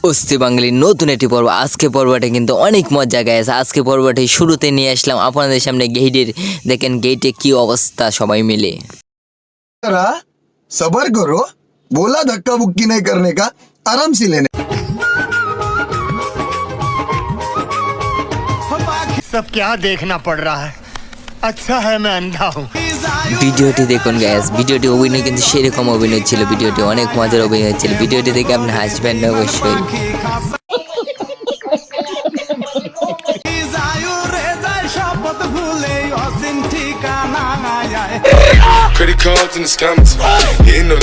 অস্তি বাঙালির নতুন একটি পর্ব। আজকে পর্বটা কিন্তু অনেক মজা গাইস। আজকে পর্বটি শুরুতে নিয়ে আসলাম আপনাদের সামনে গেটের। দেখেন গেটে কি অবস্থা সবাই মিলে। सबर करो, बोला धक्का बुक्की नहीं करने का, आराम से लेने। सब क्या देखना पड़ रहा है, अच्छा है मैं अंधा हूँ। ভিডিওটি দেখুন গাইস, ভিডিওটি অভিনয় কিন্তু সেরকম অভিনয় ছিল, ভিডিওটি অনেক মজার অভিনয় ছিল। ভিডিওটি দেখে আপনি হাসবেন না অবশ্যই। Credit cards and the scammers hitting the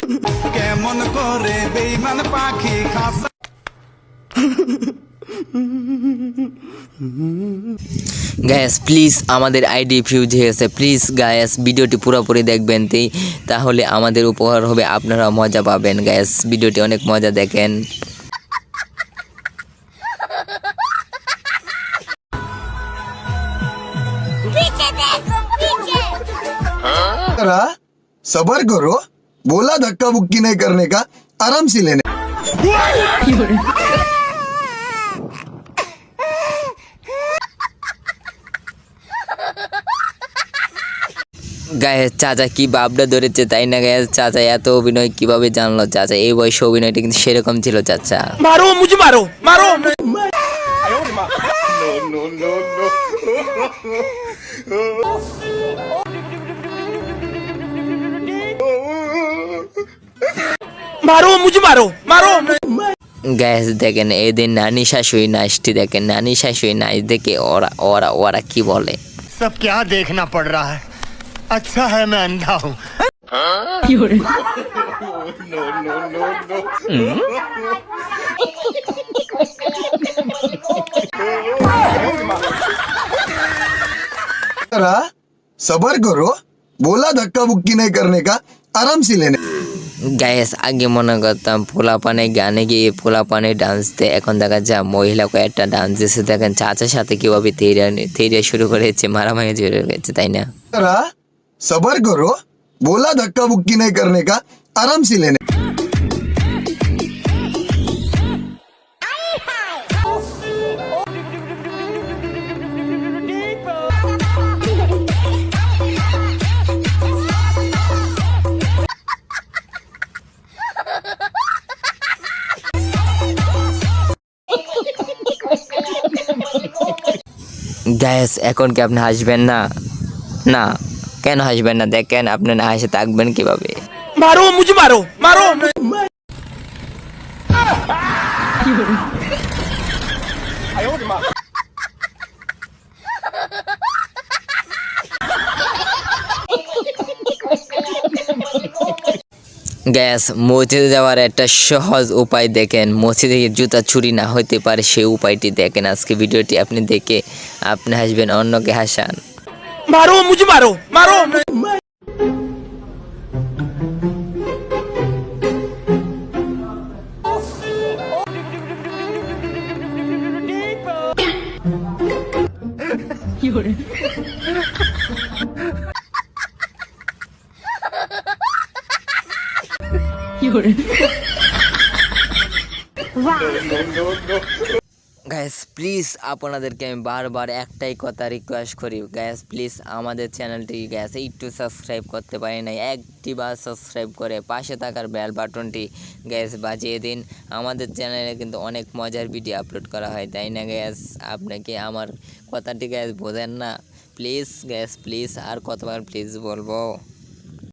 guys please আমাদের আইডি ফিউজ হয়েছে, প্লিজ গাইস ভিডিওটি পুরোপুরি দেখবেন, তাহলে আমাদের উপহার হবে, আপনারা মজা পাবেন। গাইস ভিডিওটি অনেক মজা, দেখেন। सबर करो, बोला धक्का बुक्की नहीं करने का, आराम से लेने। গায়ে চাচা কি বাপটা ধরেছে তাই না গায়ে? চাচা এত অভিনয় কিভাবে জানলো? চাচা এই বয়সে অভিনয়টা কিন্তু সেরকম ছিল। চাচা मारो मुझे, मारो मारो। मारो मुझे, मारो मारो। গ্যাস দেখেন এদের নানি শাশুড়ি নাচটি দেখেন, নানি শাশুড়ি নাচ দেখে ওরা ওরা ওরা কি বলে। सब क्या देखना पड़ रहा है, अच्छा है मैं अंधा हूँ। सबर करो, बोला धक्का बुक्की नहीं करने का, आराम से लेने। গ্যাস আগে মনে করতাম পোলাপানে গানে গিয়ে পোলাপানে ডান্স দেয়, এখন দেখা যায় মহিলা কয়েকটা ডান্স দিচ্ছে। দেখেন চাচার সাথে কিভাবে থেরিয়া শুরু করেছে, মারামারি শুরু করেছে, তাই না? सबर करो, बोला धक्का बुक्की नहीं करने का, आराम से लेने। গ্যাস এখন কি আপনি হাসবেন না? না কেন হাসবেন না? দেখেন আপনি না হাসে থাকবেন কিভাবে? मारो मुझे, मारो मारो। গ্যাস মসজিদে যাওয়ার একটা সহজ উপায় দেখেন, মসজিদে জুতা চুরি না হতে পারে সেই উপায়টি দেখেন। আজকে ভিডিওটি আপনি দেখে আপনি হাসবেন, অন্যকে হাসান। मारो मुझे, मारो मारो। গ্যাস প্লিজ আপনাদেরকে আমি বারবার একটাই কথা রিকোয়েস্ট করি, গ্যাস প্লিজ আমাদের চ্যানেলটি গ্যাস একটু সাবস্ক্রাইব করতে পারি নাই, একটি বার সাবস্ক্রাইব করে পাশে থাকার বেল বাটনটি গ্যাস বাজিয়ে দিন। আমাদের চ্যানেলে কিন্তু অনেক মজার ভিডিও আপলোড করা হয়, তাই না গ্যাস? আপনাকে আমার কথাটি গ্যাস বোঝেন না? প্লিজ গ্যাস প্লিজ, আর কতবার প্লিজ বলবো?